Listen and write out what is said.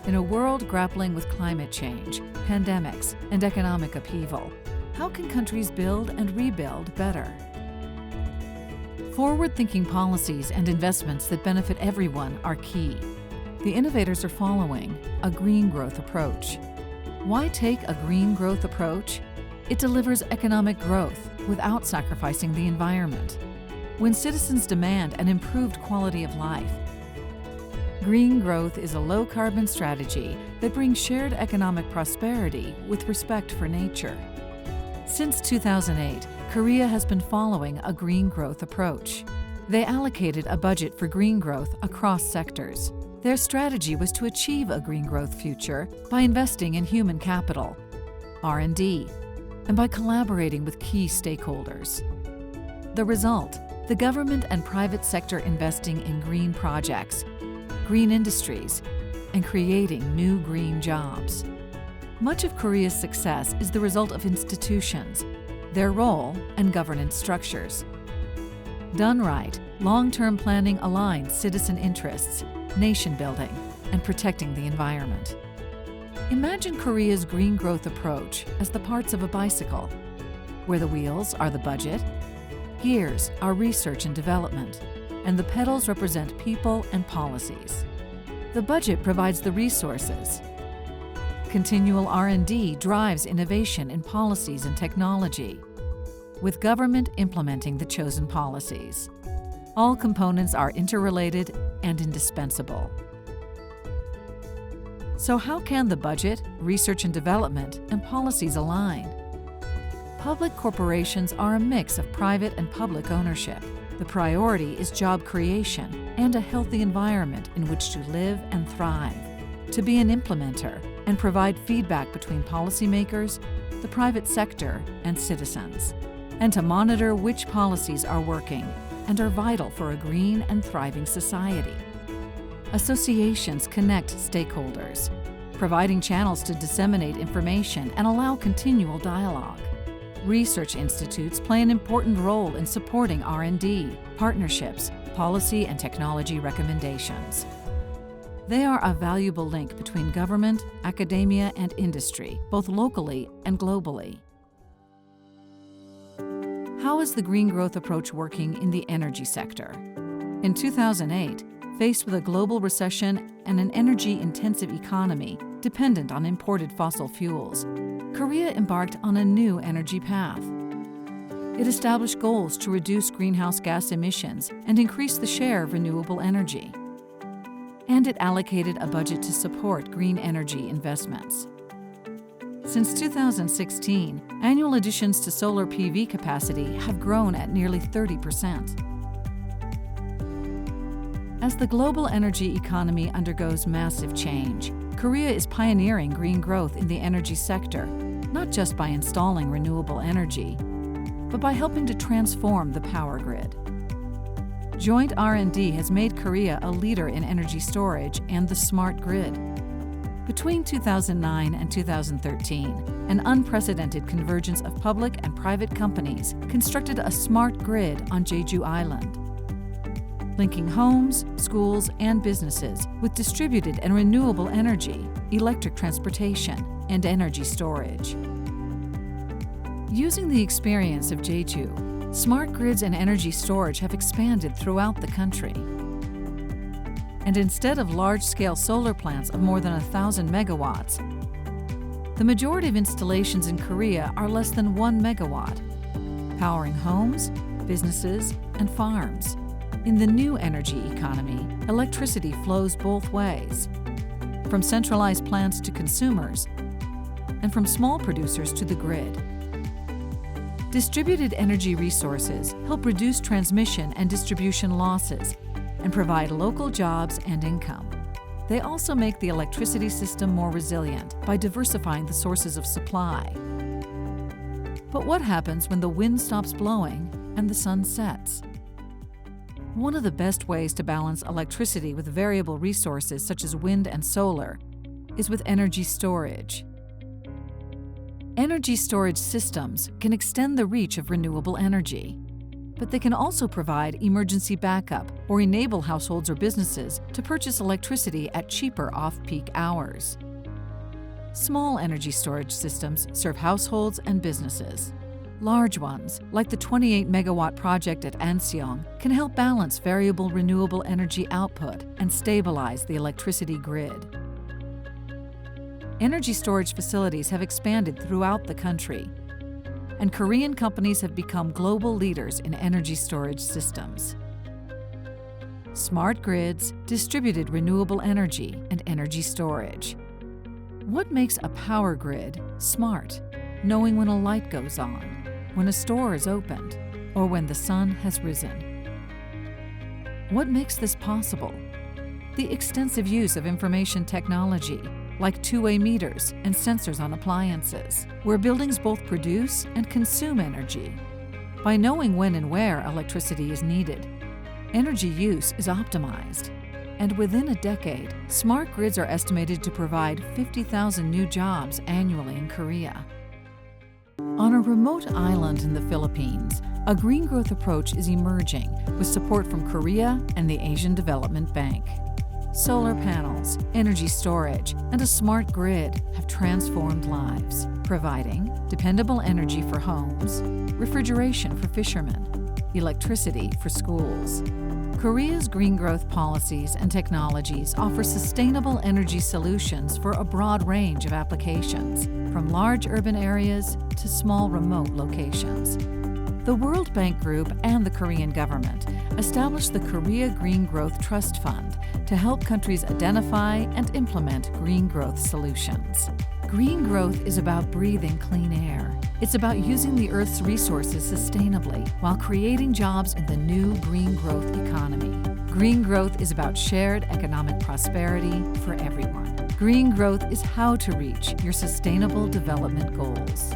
In a world grappling with climate change, pandemics, and economic upheaval, how can countries build and rebuild better? Forward-thinking policies and investments that benefit everyone are key. The innovators are following a green growth approach. Why take a green growth approach? It delivers economic growth without sacrificing the environment. When citizens demand an improved quality of life, green growth is a low-carbon strategy that brings shared economic prosperity with respect for nature. Since 2008, Korea has been following a green growth approach. They allocated a budget for green growth across sectors. Their strategy was to achieve a green growth future by investing in human capital, R&D, and by collaborating with key stakeholders. The result, the government and private sector investing in green projects, green industries, and creating new green jobs. Much of Korea's success is the result of institutions, their role, and governance structures. Done right, long-term planning aligns citizen interests, nation building, and protecting the environment. Imagine Korea's green growth approach as the parts of a bicycle, where the wheels are the budget, gears are research and development, and the pedals represent people and policies. The budget provides the resources. Continual R&D drives innovation in policies and technology, with government implementing the chosen policies. All components are interrelated and indispensable. So how can the budget, research and development, and policies align? Public corporations are a mix of private and public ownership. The priority is job creation and a healthy environment in which to live and thrive. To be an implementer and provide feedback between policymakers, the private sector, and citizens. And to monitor which policies are working and are vital for a green and thriving society. Associations connect stakeholders, providing channels to disseminate information and allow continual dialogue. Research institutes play an important role in supporting R&D, partnerships, policy and technology recommendations. They are a valuable link between government, academia, and industry, both locally and globally. How is the green growth approach working in the energy sector? In 2008, faced with a global recession and an energy-intensive economy dependent on imported fossil fuels, Korea embarked on a new energy path. It established goals to reduce greenhouse gas emissions and increase the share of renewable energy. And it allocated a budget to support green energy investments. Since 2016, annual additions to solar PV capacity have grown at nearly 30%. As the global energy economy undergoes massive change, Korea is pioneering green growth in the energy sector, not just by installing renewable energy, but by helping to transform the power grid. Joint R&D has made Korea a leader in energy storage and the smart grid. Between 2009 and 2013, an unprecedented convergence of public and private companies constructed a smart grid on Jeju Island, linking homes, schools, and businesses with distributed and renewable energy, electric transportation, and energy storage. Using the experience of Jeju, smart grids and energy storage have expanded throughout the country. And instead of large-scale solar plants of more than 1,000 megawatts, the majority of installations in Korea are less than 1 megawatt, powering homes, businesses, and farms. In the new energy economy, electricity flows both ways, from centralized plants to consumers, and from small producers to the grid. Distributed energy resources help reduce transmission and distribution losses and provide local jobs and income. They also make the electricity system more resilient by diversifying the sources of supply. But what happens when the wind stops blowing and the sun sets? One of the best ways to balance electricity with variable resources such as wind and solar is with energy storage. Energy storage systems can extend the reach of renewable energy. but they can also provide emergency backup or enable households or businesses to purchase electricity at cheaper off-peak hours. Small energy storage systems serve households and businesses. Large ones, like the 28-megawatt project at Anseong, can help balance variable renewable energy output and stabilize the electricity grid. Energy storage facilities have expanded throughout the country, and Korean companies have become global leaders in energy storage systems. Smart grids, distributed renewable energy, and energy storage. What makes a power grid smart? Knowing when a light goes on, when a store is opened, or when the sun has risen. What makes this possible? The extensive use of information technology, like two-way meters and sensors on appliances, where buildings both produce and consume energy. By knowing when and where electricity is needed, energy use is optimized. And within a decade, smart grids are estimated to provide 50,000 new jobs annually in Korea. On a remote island in the Philippines, a green growth approach is emerging with support from Korea and the Asian Development Bank. Solar panels, energy storage, and a smart grid have transformed lives, providing dependable energy for homes, refrigeration for fishermen, electricity for schools. Korea's green growth policies and technologies offer sustainable energy solutions for a broad range of applications, from large urban areas to small remote locations. The World Bank Group and the Korean government established the Korea Green Growth Trust Fund to help countries identify and implement green growth solutions. Green growth is about breathing clean air. It's about using the Earth's resources sustainably while creating jobs in the new green growth economy. Green growth is about shared economic prosperity for everyone. Green growth is how to reach your sustainable development goals.